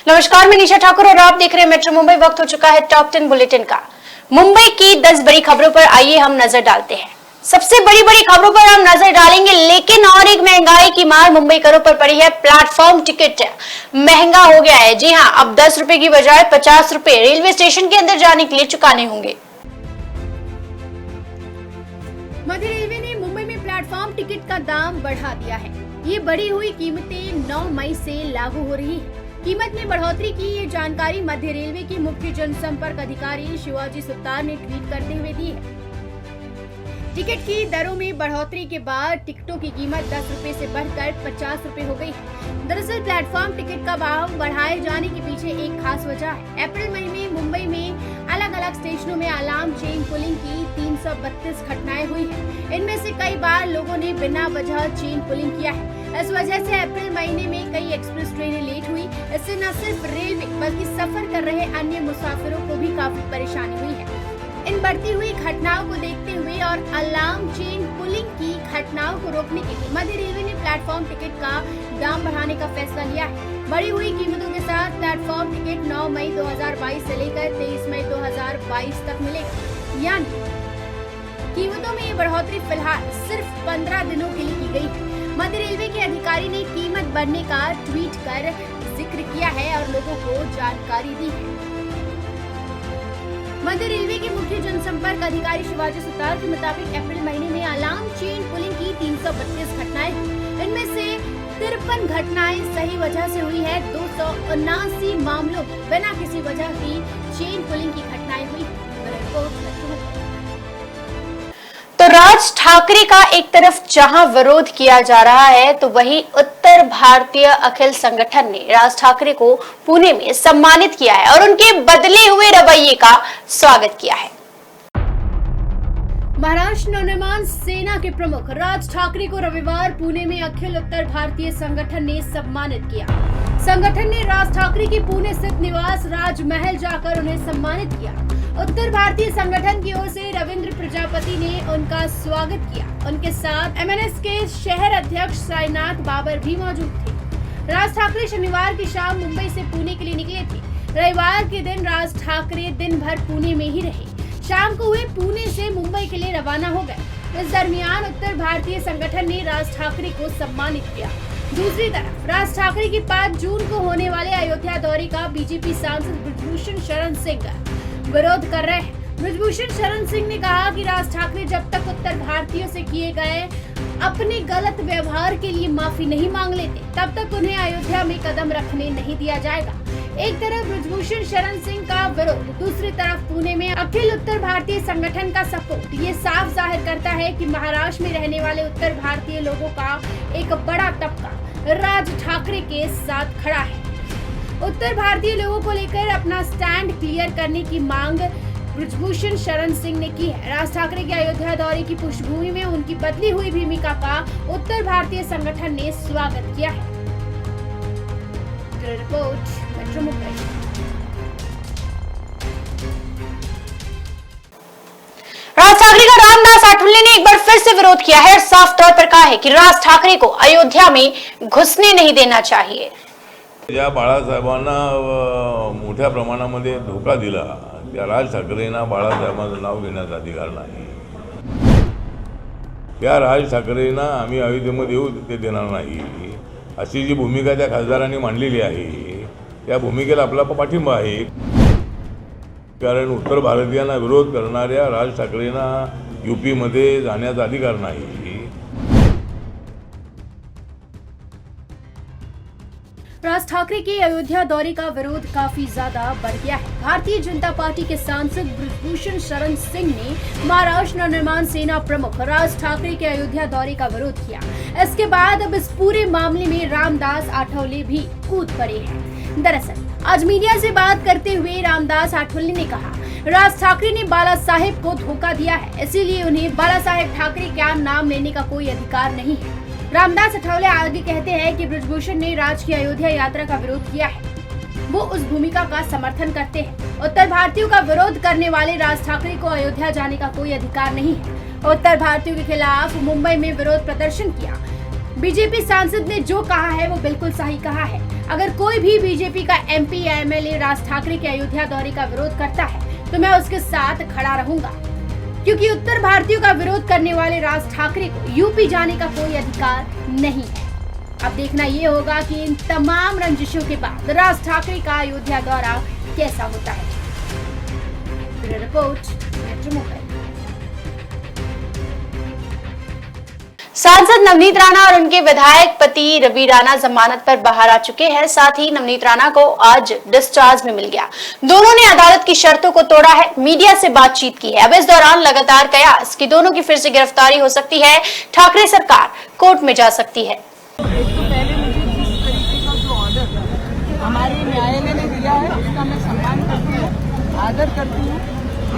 नमस्कार, मैं निशा ठाकुर और आप देख रहे हैं मेट्रो मुंबई। वक्त हो चुका है टॉप 10 बुलेटिन का। मुंबई की 10 बड़ी खबरों पर आइए हम नजर डालते हैं। सबसे बड़ी खबरों पर हम नजर डालेंगे, लेकिन और एक महंगाई की मार मुंबई करों पर पड़ी है। प्लेटफॉर्म टिकट महंगा हो गया है। जी हां, अब 10 रुपए की बजाय 50 रुपए रेलवे स्टेशन के अंदर जाने के लिए चुकाने होंगे। मध्य रेलवे ने मुंबई में प्लेटफॉर्म टिकट का दाम बढ़ा दिया है। ये बढ़ी हुई कीमतें 9 मई से लागू हो रही है। कीमत में बढ़ोतरी की ये जानकारी मध्य रेलवे के मुख्य जनसंपर्क अधिकारी शिवाजी सुतार ने ट्वीट करते हुए दी है। टिकट की दरों में बढ़ोतरी के बाद टिकटों की कीमत 10 रुपए से बढ़कर 50 रुपए हो गई है। दरअसल प्लेटफॉर्म टिकट का भाव बढ़ाए जाने के पीछे एक खास वजह है। अप्रैल महीने में मुंबई में अलग अलग स्टेशनों में अलार्म चेन पुलिंग की 332 घटनाएं हुई है। इनमें से कई बार लोगों ने बिना वजह चेन पुलिंग किया है। इस वजह से अप्रैल महीने में कई एक्सप्रेस ट्रेनें लेट हुई। इससे न सिर्फ रेलवे बल्कि सफर कर रहे अन्य मुसाफिरों को भी काफी परेशानी हुई है। इन बढ़ती हुई घटनाओं को देखते हुए और अलार्म चेन पुलिंग की घटनाओं को रोकने के लिए मध्य रेलवे ने प्लेटफॉर्म टिकट का दाम बढ़ाने का फैसला लिया है। बढ़ी हुई कीमतों के साथ प्लेटफॉर्म टिकट 9 मई 2022 से लेकर 23 मई 2022 तक मिलेगा। यानी कीमतों में ये बढ़ोतरी फिलहाल सिर्फ 15 दिनों के लिए की गई है। मध्य रेलवे के अधिकारी ने कीमत बढ़ने का ट्वीट कर जिक्र किया है और लोगों को जानकारी दी है। मध्य रेलवे के मुख्य जनसंपर्क अधिकारी शिवाजी सुतार के मुताबिक अप्रैल महीने में अलार्म चेन पुलिंग की 332 घटनाएं हुई। इनमें से 53 घटनाएं सही वजह से हुई है। 279 मामलों में बिना किसी वजह की चेन पुलिंग की घटनाएं हुई। तो राज ठाकरे का एक तरफ जहां विरोध किया जा रहा है, तो वहीं उत्तर भारतीय अखिल संगठन ने राज ठाकरे को पुणे में सम्मानित किया है और उनके बदले हुए रवैये का स्वागत किया है। महाराष्ट्र नवनिर्माण सेना के प्रमुख राज ठाकरे को रविवार पुणे में अखिल उत्तर भारतीय संगठन ने सम्मानित किया। संगठन ने राज ठाकरे के पुणे स्थित निवास राजमहल जाकर उन्हें सम्मानित किया। उत्तर भारतीय संगठन की ओर से रविंद्र प्रजापति ने उनका स्वागत किया। उनके साथ एमएनएस के शहर अध्यक्ष साईनाथ बाबर भी मौजूद थे। राज ठाकरे शनिवार की शाम मुंबई से पुणे के लिए निकले थे। रविवार के दिन राज ठाकरे दिन भर पुणे में ही रहे। शाम को वे पुणे से मुंबई के लिए रवाना हो गए। इस दरमियान उत्तर भारतीय संगठन ने राज ठाकरे को सम्मानित किया। दूसरी तरफ राज ठाकरे की 5 जून को होने वाले अयोध्या दौरे का बीजेपी सांसद बृजभूषण शरण सिंह विरोध कर रहे हैं। बृजभूषण शरण सिंह ने कहा कि राज ठाकरे जब तक उत्तर भारतीयों से किए गए अपने गलत व्यवहार के लिए माफी नहीं मांग लेते, तब तक उन्हें अयोध्या में कदम रखने नहीं दिया जाएगा। एक तरफ बृजभूषण शरण सिंह का विरोध, दूसरी तरफ पुणे में अखिल उत्तर भारतीय संगठन का सपोर्ट। ये साफ जाहिर करता है कि महाराष्ट्र में रहने वाले उत्तर भारतीय लोगों का एक बड़ा तबका राज ठाकरे के साथ खड़ा है। उत्तर भारतीय लोगों को लेकर अपना स्टैंड क्लियर करने की मांग बृजभूषण शरण सिंह ने की है। राज ठाकरे के अयोध्या दौरे की पृष्ठभूमि में उनकी बदली हुई भूमिका का उत्तर भारतीय संगठन ने स्वागत किया है। Report metro Mumbai. राज ठाकरे का रामदास आठवले ने एक बार फिर से विरोध किया है और साफ तौर पर कहा है कि राज ठाकरे को अयोध्या में घुसने नहीं देना चाहिए। ज्या बाळासाहेबांना मोठ्या प्रमाणामध्ये धोका दिला, त्या राज ठाकरेंना बाळासाहेबांचं नाव घेण्याचा अधिकार नाही। त्या राज ठाकरेंना आम्ही अयोध्येमध्ये येऊ ते देणार नाही, अशी जी भूमिका त्या खासदारांनी मांडलेली आहे, त्या भूमिकेला आपला पाठिंबा आहे। कारण उत्तर भारतीयांना विरोध करणाऱ्या राज ठाकरेंना यूपीमध्ये जाण्याचा अधिकार नाही। राज ठाकरे के अयोध्या दौरे का विरोध काफी ज्यादा बढ़ गया है। भारतीय जनता पार्टी के सांसद बृजभूषण शरण सिंह ने महाराष्ट्र नवनिर्माण सेना प्रमुख राज ठाकरे के अयोध्या दौरे का विरोध किया। इसके बाद अब इस पूरे मामले में रामदास आठवले भी कूद पड़े हैं। दरअसल आज मीडिया से बात करते हुए रामदास आठवले ने कहा, राज ठाकरे ने बाला साहेब को धोखा दिया है, इसीलिए उन्हें बाला साहेब ठाकरे का नाम लेने का कोई अधिकार नहीं है। रामदास आठवले आगे कहते हैं कि बृजभूषण ने राज की अयोध्या यात्रा का विरोध किया है। वो उस भूमिका का समर्थन करते हैं। उत्तर भारतीयों का विरोध करने वाले राज ठाकरे को अयोध्या जाने का कोई अधिकार नहीं है। उत्तर भारतीयों के खिलाफ मुंबई में विरोध प्रदर्शन किया। बीजेपी सांसद ने जो कहा है वो बिल्कुल सही कहा है। अगर कोई भी बीजेपी का एमपी या एमएलए राज ठाकरे के अयोध्या दौरे का विरोध करता है तो मैं उसके साथ खड़ा रहूंगा, क्योंकि उत्तर भारतीयों का विरोध करने वाले राज ठाकरे को यूपी जाने का कोई अधिकार नहीं है। अब देखना ये होगा कि इन तमाम रंजिशों के बाद राज ठाकरे का अयोध्या दौरा कैसा होता है। Bureau report, metro Mumbai. सांसद नवनीत राणा और उनके विधायक पति रवि राणा जमानत पर बाहर आ चुके हैं। साथ ही नवनीत राणा को आज डिस्चार्ज में मिल गया। दोनों ने अदालत की शर्तों को तोड़ा है, मीडिया से बातचीत की है। अब इस दौरान लगातार कयास कि दोनों की फिर से गिरफ्तारी हो सकती है, ठाकरे सरकार कोर्ट में जा सकती है। एक तो पहले मुझे जिस तरीके का जो ऑर्डर हमारे न्यायालय ने दिया है उसका मैं सम्मान करती हूँ, आदर करती हूँ,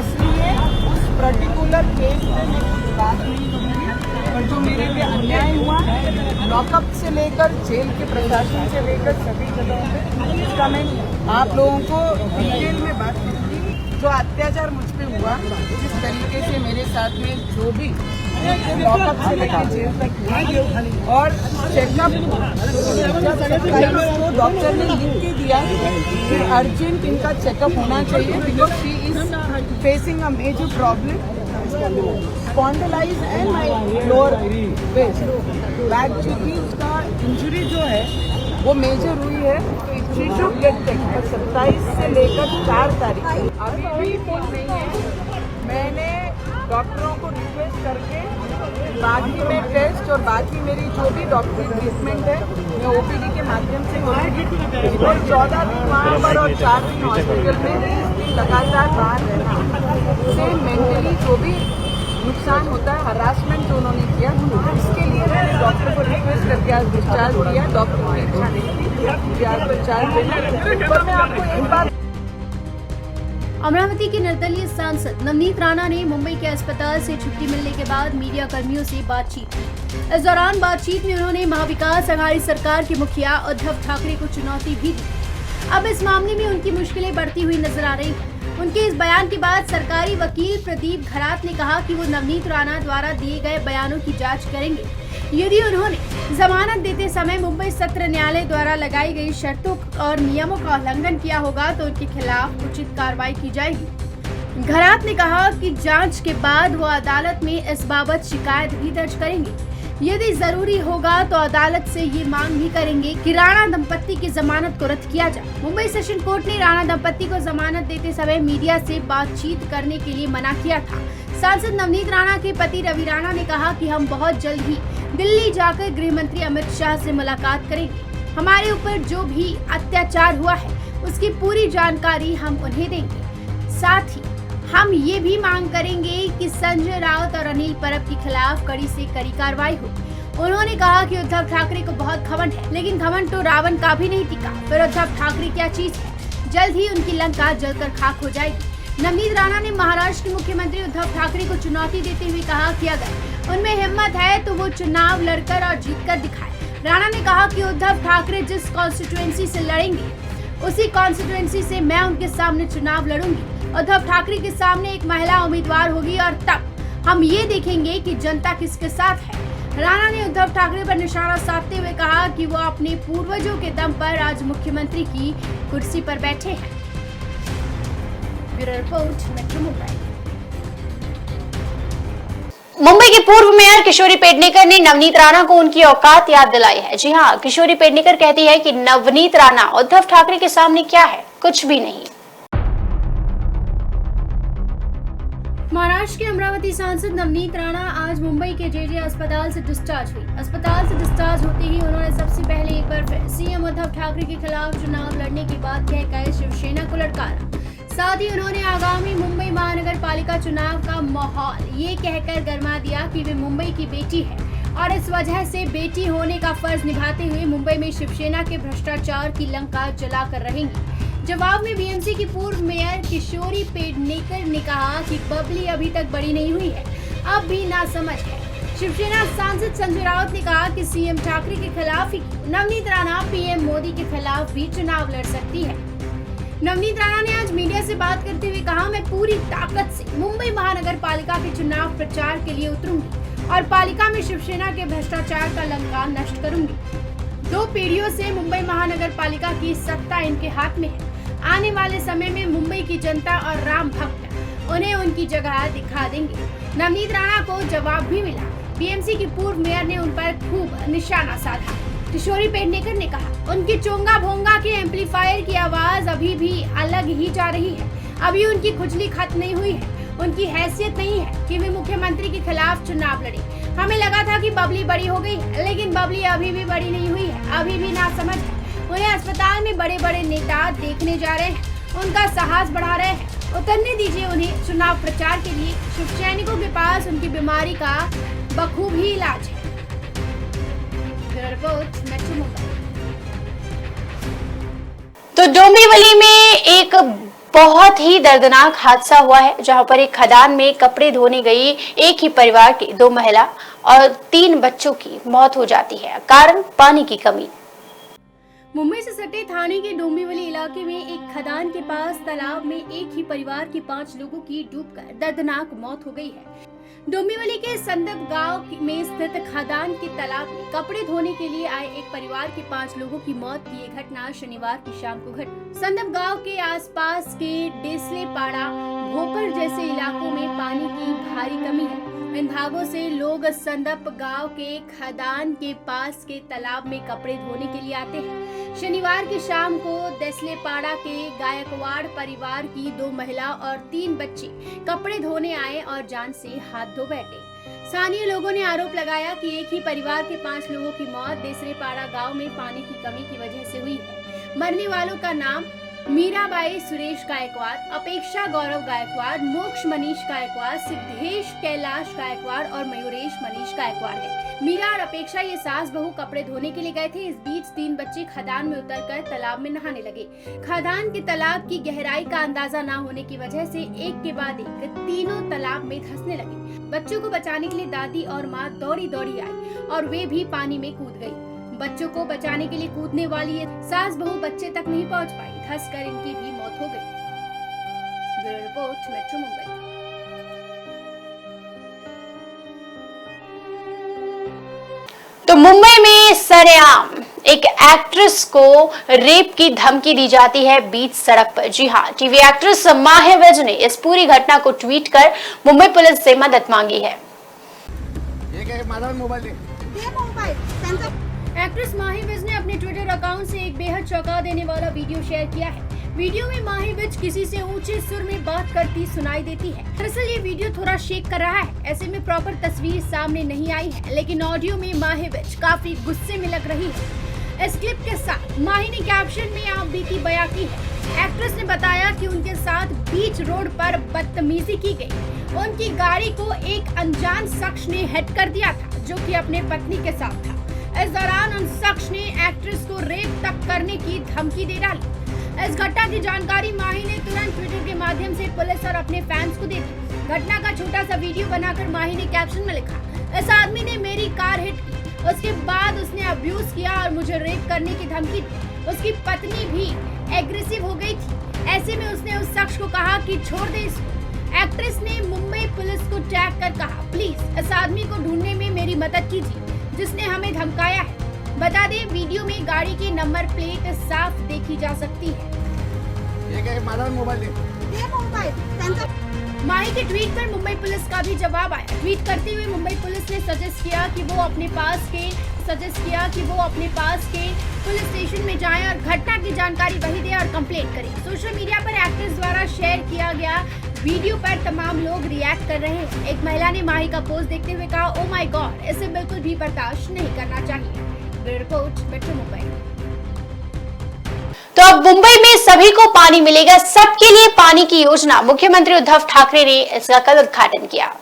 इसलिए उस पर्टिकुलर केस में मैं कुछ बात नहीं करूँगी। और जो मेरे पे अन्याय हुआ लॉकअप से लेकर जेल के प्रशासन से लेकर सभी जगहों पे, इसका मैं आप लोगों को डिटेल में बात करूँगी। जो अत्याचार मुझ पे हुआ, जिस तरीके से मेरे साथ में जो भी लॉकअप से लेकर जेल तक हुआ और चेकअप को डॉक्टर ने लिख के दिया कि अर्जेंट इनका चेकअप होना चाहिए, because she is facing a major problem spondylosis and my lower waist back, चूँकि उसका इंजरी जो है वो मेजर हुई है, तो शी शुड गेट टेस्ट 27 से लेकर 4 तारीख अभी भी रिपोर्ट नहीं है। मैंने डॉक्टरों को रिक्वेस्ट करके बाकी में टेस्ट और बाकी मेरी जो भी डॉक्टरी ट्रीटमेंट है मैं ओपीडी के माध्यम से करूँगी। और 14 दिन वहाँ पर और 4 दिन हॉस्पिटल में 30 दिन लगातार बाहर रहना से मेंटली जो भी नुकसान होता है, हरासमेंट जो उन्होंने किया, इसके लिए मैंने डॉक्टर को रिक्वेस्ट करके आज डिस्चार्ज दिया। डॉक्टर की इच्छा नहीं थी मुझे आज डिस्चार्ज देना। पर मैं आपको एक बात, अमरावती के निर्दलीय सांसद नवनीत राणा ने मुंबई के अस्पताल से छुट्टी मिलने के बाद मीडिया कर्मियों से बातचीत की। इस दौरान बातचीत में उन्होंने महाविकास आघाड़ी सरकार के मुखिया उद्धव ठाकरे को चुनौती भी दी। अब इस मामले में उनकी मुश्किलें बढ़ती हुई नजर आ रही है। उनके इस बयान के बाद सरकारी वकील प्रदीप घरात ने कहा कि वो नवनीत राणा द्वारा दिए गए बयानों की जांच करेंगे। यदि उन्होंने जमानत देते समय मुंबई सत्र न्यायालय द्वारा लगाई गई शर्तों और नियमों का उल्लंघन किया होगा तो उनके खिलाफ उचित कार्रवाई की जाएगी। घरात ने कहा कि जांच के बाद वो अदालत में इस बाबत शिकायत भी दर्ज करेंगे। यदि जरूरी होगा तो अदालत से ये मांग भी करेंगे कि राणा दंपत्ति की जमानत को रद्द किया जाए। मुंबई सेशन कोर्ट ने राणा दंपत्ति को जमानत देते समय मीडिया से बातचीत करने के लिए मना किया था। सांसद नवनीत राणा के पति रवि राणा ने कहा कि हम बहुत जल्द ही दिल्ली जाकर गृह मंत्री अमित शाह से मुलाकात करेंगे। हमारे ऊपर जो भी अत्याचार हुआ है उसकी पूरी जानकारी हम उन्हें देंगे। साथ ही हम ये भी मांग करेंगे कि संजय राउत और अनिल परब के खिलाफ कड़ी से कड़ी कार्रवाई हो। उन्होंने कहा कि उद्धव ठाकरे को बहुत घमंड है, लेकिन घमंड तो रावण का भी नहीं टिका। फिर उद्धव ठाकरे क्या चीज है? जल्द ही उनकी लंका जलकर खाक हो जाएगी। नवनीत राणा ने महाराष्ट्र के मुख्यमंत्री उद्धव ठाकरे को चुनौती देते हुए कहा कि अगर उनमें हिम्मत है तो वो चुनाव लड़कर और जीतकर दिखाए। राणा ने कहा कि उद्धव ठाकरे जिस कॉन्स्टिट्यूएंसी से लड़ेंगे उसी कॉन्स्टिट्यूएंसी से मैं उनके सामने चुनाव लड़ूंगी। उद्धव ठाकरे के सामने एक महिला उम्मीदवार होगी और तब हम ये देखेंगे कि जनता किसके साथ है। राणा ने उद्धव ठाकरे पर निशाना साधते हुए कहा कि वो अपने पूर्वजों के दम पर आज मुख्यमंत्री की कुर्सी पर बैठे हैं। Bureau report, metro Mumbai. Mumbai की पूर्व मेयर किशोरी पेडनेकर ने नवनीत राणा को उनकी औकात याद दिलाई है। जी हां, किशोरी पेडनेकर कहती है कि नवनीत राणा उद्धव ठाकरे के सामने क्या है, कुछ भी नहीं। महाराष्ट्र के अमरावती सांसद नवनीत राणा आज मुंबई के जेजे अस्पताल से डिस्चार्ज हुई। अस्पताल से डिस्चार्ज होते ही उन्होंने सबसे पहले एक बार फिर सीएम उद्धव ठाकरे के खिलाफ चुनाव लड़ने की बात कहकर शिवसेना को ललकारा। साथ ही उन्होंने आगामी मुंबई महानगर पालिका चुनाव का माहौल ये कहकर गरमा दिया कि वे मुंबई की बेटी है और इस वजह से बेटी होने का फर्ज निभाते हुए मुंबई में शिवसेना के भ्रष्टाचार की लंका जलाकर रहेंगी। जवाब में बीएमसी की पूर्व मेयर किशोरी पेडनेकर ने कहा कि बबली अभी तक बड़ी नहीं हुई है, अब भी नासमझ है। शिवसेना सांसद संजय राउत ने कहा कि सीएम ठाकरे के खिलाफ ही नवनीत राणा पीएम मोदी के खिलाफ भी चुनाव लड़ सकती है। नवनीत राणा ने आज मीडिया से बात करते हुए कहा, मैं पूरी ताकत से मुंबई महानगर पालिका के चुनाव प्रचार के लिए उतरूंगी और पालिका में शिवसेना के भ्रष्टाचार का लंका नष्ट करूंगी। 2 पीढ़ियों से मुंबई महानगर पालिका की सत्ता इनके हाथ में है। आने वाले समय में मुंबई की जनता और राम भक्त उन्हें उनकी जगह दिखा देंगे। नवनीत राणा को जवाब भी मिला। बीएमसी की पूर्व मेयर ने उन पर खूब निशाना साधा। किशोरी पेडनेकर ने कहा, उनकी चोंगा भोंगा के एम्पलीफायर की आवाज अभी भी अलग ही जा रही है। अभी उनकी खुजली खत्म नहीं हुई है। उनकी हैसियत नहीं है कि वे मुख्यमंत्री के खिलाफ चुनाव लड़े। हमें लगा था कि बबली बड़ी हो गई है, लेकिन बबली अभी भी बड़ी नहीं हुई है। अभी भी नासमझ है। उन्हें अस्पताल में बड़े बड़े नेता देखने जा रहे हैं, उनका साहस बढ़ा रहे हैं। उतरने दीजिए उन्हें। चुनाव प्रचार के लिए शुभ सैनिकों के पास उनकी बीमारी का बखूबी इलाज है। Report metro Mumbai. तो डोंबिवली में एक बहुत ही दर्दनाक हादसा हुआ है, जहां पर एक खदान में कपड़े धोने गई एक ही परिवार की 2 महिला और 3 बच्चों की मौत हो जाती है। कारण पानी की कमी। मुंबई से सटे थाने के डोंबिवली इलाके में एक खदान के पास तालाब में एक ही परिवार के 5 लोगों की डूबकर दर्दनाक मौत हो गई है। डोंबिवली के संदप गांव में स्थित खदान के तालाब में कपड़े धोने के लिए आए एक परिवार के 5 लोगों की मौत की ये घटना शनिवार की शाम को घटी। संदप गांव के आसपास के डेसले पाड़ा, भोपर जैसे इलाकों में पानी की भारी कमी है। इन भागों से लोग संदप गांव के खदान के पास के तालाब में कपड़े धोने के लिए आते हैं। शनिवार की शाम को देसलेपाड़ा के गायकवाड़ परिवार की 2 महिला और 3 बच्चे कपड़े धोने आए और जान से हाथ धो बैठे। स्थानीय लोगों ने आरोप लगाया कि एक ही परिवार के 5 लोगों की मौत देसलेपाड़ा गांव में पानी की कमी की वजह से हुई है। मरने वालों का नाम मीराबाई सुरेश गायकवाड़, अपेक्षा गौरव गायकवाड़, मोक्ष मनीष गायकवाड़, सिद्धेश कैलाश गायकवाड़ और मयूरेश मनीष गायकवाड़ है। मीरा और अपेक्षा ये सास बहू कपड़े धोने के लिए गए थे। इस बीच 3 बच्चे खदान में उतरकर तालाब में नहाने लगे। खदान के तालाब की गहराई का अंदाजा न होने की वजह से एक के बाद एक तीनों तालाब में धंसने लगे। बच्चों को बचाने के लिए दादी और माँ दौड़ी दौड़ी आई और वे भी पानी में कूद गयी। बच्चों को बचाने के लिए कूदने वाली ये सास बहू बच्चे तक नहीं पहुंच पाई। धंसकर इनकी भी मौत हो गई। Bureau report metro Mumbai. तो मुंबई में सरेआम एक एक्ट्रेस को रेप की धमकी दी जाती है बीच सड़क पर। जी हां, टीवी एक्ट्रेस माही विज ने इस पूरी घटना को ट्वीट कर मुंबई पुलिस से मदद मांगी है। एक्ट्रेस माही विज ने अपने ट्विटर अकाउंट से एक बेहद चौंका देने वाला वीडियो शेयर किया है। वीडियो में माही विज किसी से ऊंचे सुर में बात करती सुनाई देती है। दरअसल ये वीडियो थोड़ा शेक कर रहा है, ऐसे में प्रॉपर तस्वीर सामने नहीं आई है, लेकिन ऑडियो में माही विज काफी गुस्से में लग रही है। इस क्लिप के साथ माही ने कैप्शन में आप बीती बयां की है। एक्ट्रेस ने बताया कि उनके साथ बीच रोड पर बदतमीजी की गई। उनकी गाड़ी को एक अनजान शख्स ने हिट कर दिया था, जो कि अपने पत्नी के साथ था। इस दौरान उन शख्स ने एक्ट्रेस को रेप तक करने की धमकी दे डाली। इस घटना की जानकारी माही ने तुरंत ट्विटर के माध्यम से पुलिस और अपने फैंस को दे दी। घटना का छोटा सा वीडियो बनाकर माही ने कैप्शन में लिखा, इस आदमी ने मेरी कार हिट की, उसके बाद उसने अब्यूज किया और मुझे रेप करने की धमकी दी। उसकी पत्नी भी एग्रेसिव हो गई थी। ऐसे में उसने उस शख्स को कहा कि छोड़ दे इसको। एक्ट्रेस ने मुंबई पुलिस को टैग कर कहा, प्लीज इस आदमी को ढूंढने में मेरी मदद कीजिए जिसने हमें धमकाया है। बता दें, वीडियो में गाड़ी की नंबर प्लेट साफ देखी जा सकती है। माही के ट्वीट पर मुंबई पुलिस का भी जवाब आया। ट्वीट करते हुए मुंबई पुलिस ने सजेस्ट किया कि वो अपने पास के पुलिस स्टेशन में जाएं और घटना की जानकारी वही दें और कंप्लेंट करें। सोशल मीडिया पर एक्ट्रेस द्वारा शेयर किया गया वीडियो पर तमाम लोग रिएक्ट कर रहे हैं। एक महिला ने माही का पोस्ट देखते हुए कहा, ओ माय गॉड, इसे बिल्कुल भी बर्दाश्त नहीं करना चाहिए। Report metro Mumbai. तो अब मुंबई में सभी को पानी मिलेगा, सबके लिए पानी की योजना, मुख्यमंत्री उद्धव ठाकरे ने इसका कल उद्घाटन किया।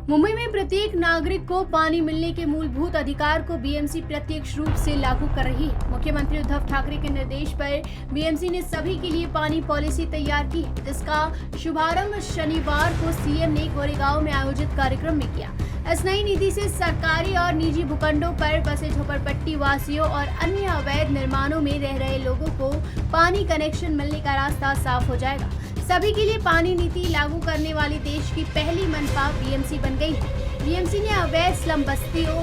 मुंबई में प्रत्येक नागरिक को पानी मिलने के मूलभूत अधिकार को बीएमसी प्रत्यक्ष रूप से लागू कर रही है। मुख्यमंत्री उद्धव ठाकरे के निर्देश पर बीएमसी ने सभी के लिए पानी पॉलिसी तैयार की है, जिसका शुभारंभ शनिवार को सीएम ने गोरेगांव में आयोजित कार्यक्रम में किया। इस नई नीति से सरकारी और निजी भूखंडों पर बसे झोपड़पट्टी वासियों और अन्य अवैध निर्माणों में रह रहे लोगों को पानी कनेक्शन मिलने का रास्ता साफ हो जाएगा। सभी के लिए पानी नीति लागू करने वाली देश की पहली मनपा बीएमसी बन गई है। बीएमसी ने अवैध स्लम बस्तियों,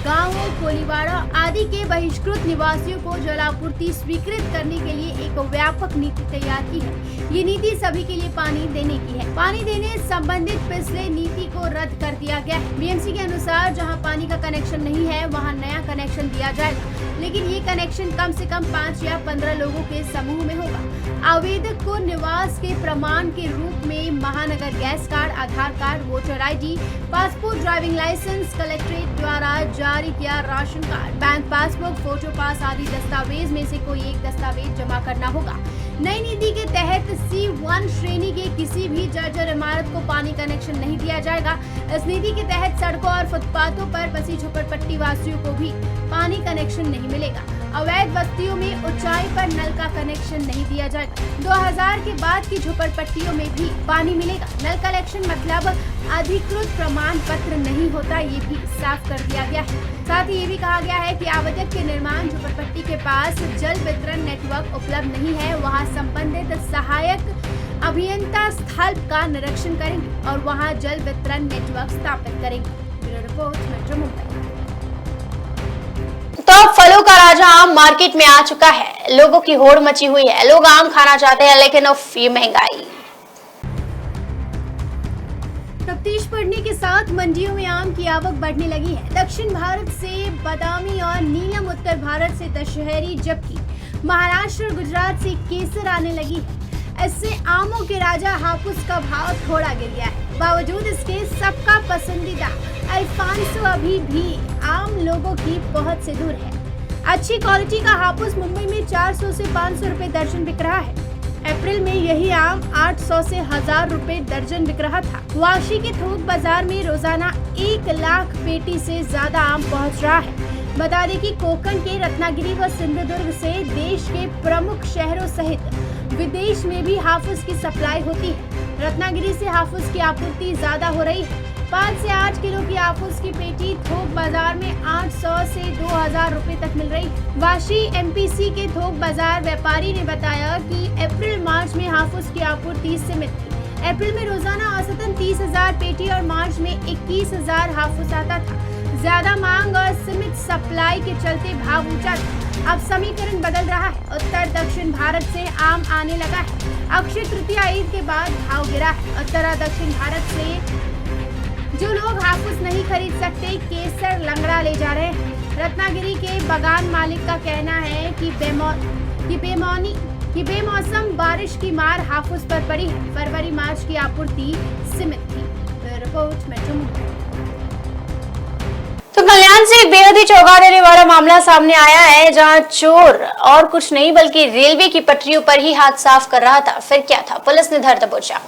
गांवों, कोलीवाड़ा आदि के बहिष्कृत निवासियों को जलापूर्ति स्वीकृत करने के लिए एक व्यापक नीति तैयार की है। ये नीति सभी के लिए पानी देने की है। पानी देने संबंधित पिछले नीति को रद्द कर दिया गया है। बीएमसी के अनुसार जहां पानी का कनेक्शन नहीं है वहां नया कनेक्शन दिया जाएगा, लेकिन ये कनेक्शन कम से कम 5 या 15 लोगों के समूह में होगा। आवेदक को निवास के प्रमाण के रूप में Mahanagar gas card, Aadhaar card, voter ID, passport, driving licence, collectorate द्वारा जारी किया ration card, bank passbook, photo pass आदि दस्तावेज में से कोई एक दस्तावेज जमा करना होगा। नई नीति के तहत C1 श्रेणी के किसी भी जर्जर इमारत को पानी कनेक्शन नहीं दिया जाएगा। इस नीति के तहत सड़कों और फुटपाथों पर बसी झोपड़पट्टी वासियों को भी पानी कनेक्शन नहीं मिलेगा। अवैध बस्तियों में ऊंचाई पर नल का कनेक्शन नहीं दिया जाएगा। 2000 के बाद की झोपड़पट्टियों में भी पानी मिलेगा। नल कनेक्शन मतलब अधिकृत प्रमाण पत्र नहीं होता, ये भी साफ कर दिया गया है। साथ ही ये भी कहा गया है कि आवेदक के निर्माण झोपड़पट्टी के पास जल वितरण नेटवर्क उपलब्ध नहीं है, वहां संबंधित सहायक अभियंता स्थल का निरीक्षण करेंगे और वहां जल वितरण नेटवर्क स्थापित करेंगे। Bureau report, metro Mumbai. तो अब फलों का राजा आम मार्केट में आ चुका है। लोगों की होड़ मची हुई है। लोग आम खाना चाहते हैं, लेकिन अब ये महंगाई। तफ्तीश बढ़ने के साथ मंडियों में आम की आवक बढ़ने लगी है। दक्षिण भारत से बादामी और नीलम, उत्तर भारत से दशहरी, जबकि महाराष्ट्र और गुजरात से केसर आने लगी है। इससे आमों के राजा हापुस का भाव थोड़ा गिर गया है। बावजूद इसके सबका पसंदीदा अल्फांसो अभी भी आम लोगों की पहुंच से दूर है। अच्छी क्वालिटी का हापुस मुंबई में 400 से 500 रुपए दर्जन बिक रहा है। अप्रैल में यही आम 800 से 1000 रुपए दर्जन बिक रहा था। वाशी के थोक बाजार में रोजाना 1 लाख पेटी से ज्यादा आम पहुंच रहा है। बता दें कि कोकण के रत्नागिरी व सिंधुदुर्ग से देश के प्रमुख शहरों सहित विदेश में भी हाफूस की सप्लाई होती है। रत्नागिरी से हाफूस की आपूर्ति ज्यादा हो रही है। 5 से 8 किलो की हाफूस की पेटी थोक बाजार में 800 से 2000 रुपए तक मिल रही है। वाशी MPC के थोक बाजार व्यापारी ने बताया कि अप्रैल मार्च में हाफूस की आपूर्ति सीमित थी। अप्रैल में रोजाना औसतन 30,000 पेटी और मार्च में 21,000 हाफूस आता था। ज्यादा मांग और सीमित सप्लाई के चलते भाव ऊंचा था। अब समीकरण बदल रहा है। उत्तर दक्षिण भारत से आम आने लगा है। अक्षय तृतीया ईद के बाद भाव गिरा है। उत्तर और दक्षिण भारत से जो लोग हाफूस नहीं खरीद सकते, केसर, लंगड़ा ले जा रहे हैं। रत्नागिरी के बागान मालिक का कहना है कि बेमौसम बारिश की मार हाफूस पर पड़ी है। फरवरी मार्च की आपूर्ति सीमित थी। Report, metro Mumbai. तो कल्याण से एक बेहद ही चौंका देने वाला मामला सामने आया है, जहां चोर और कुछ नहीं बल्कि रेलवे की पटरियों पर ही हाथ साफ कर रहा था। फिर क्या था, पुलिस ने धर दबोचा।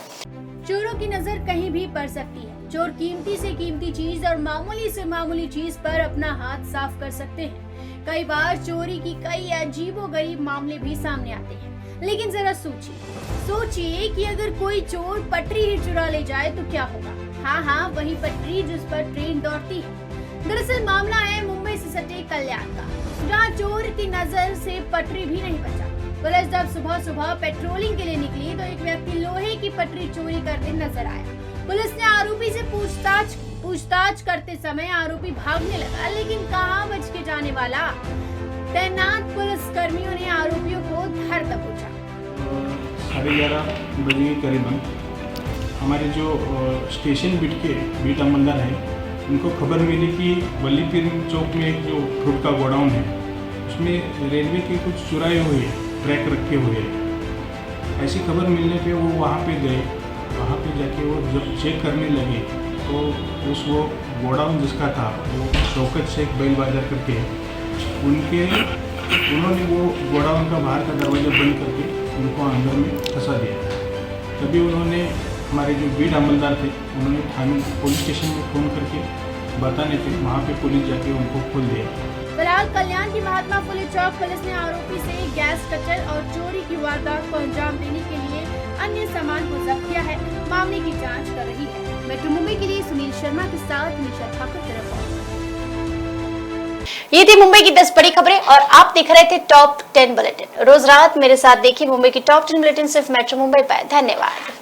चोरों की नजर कहीं भी पड़ सकती है। चोर कीमती से कीमती चीज और मामूली से मामूली चीज पर अपना हाथ साफ कर सकते हैं। कई बार चोरी की कई अजीबोगरीब मामले भी सामने आते हैं। लेकिन जरा सोचिए कि अगर कोई चोर पटरी ही चुरा ले जाए तो क्या होगा। हाँ, वही पटरी जिस पर ट्रेन दौड़ती है। दरअसल मामला है मुंबई से सटे कल्याण का, जहाँ चोर की नजर से पटरी भी नहीं बचा। पुलिस जब सुबह पेट्रोलिंग के लिए निकली तो एक व्यक्ति लोहे की पटरी चोरी करते नजर आया। पुलिस ने आरोपी से पूछताछ करते समय आरोपी भागने लगा, लेकिन कहाँ बच के जाने वाला। तैनात पुलिस कर्मियों ने आरोपियों को धर दबोचा। 11:30 बजे के करीबन हमारे जो स्टेशन बीट अमलदार है, उनको खबर मिली कि वल्लीपीर चौक में एक जो फ्रूट का गोडाउन है, उसमें रेलवे के कुछ चुराए हुए ट्रैक रखे हुए हैं। ऐसी खबर मिलने पे वो वहाँ पे गए। वहाँ पे जाके वो जब चेक करने लगे तो वो गोडाउन जिसका था वो शौकत शेख बैल बाजार करके उन्होंने वो गोडाउन का बाहर का दरवाज़ा बंद करके उनको अंदर में फंसा दिया। तभी उन्होंने हमारे जो बीट अमलदार थे, उन्होंने थाने पुलिस स्टेशन में फ़ोन करके बताने पे वहाँ पे पुलिस जाके उनको खोल दिया। फिलहाल कल्याण की महात्मा फुले चौक पुलिस ने आरोपी से गैस कचर और चोरी की वारदात को अंजाम देने के लिए अन्य सामान को जब्त किया है। मामले की जांच कर रही है। मेट्रो मुंबई के लिए सुनील शर्मा के साथ निशा ठाकुर की रिपोर्ट। ये थी मुंबई की 10 बड़ी खबरें और आप देख रहे थे टॉप 10 बुलेटिन। रोज रात मेरे साथ देखिए मुंबई की टॉप 10 बुलेटिन सिर्फ मेट्रो मुंबई पर। धन्यवाद।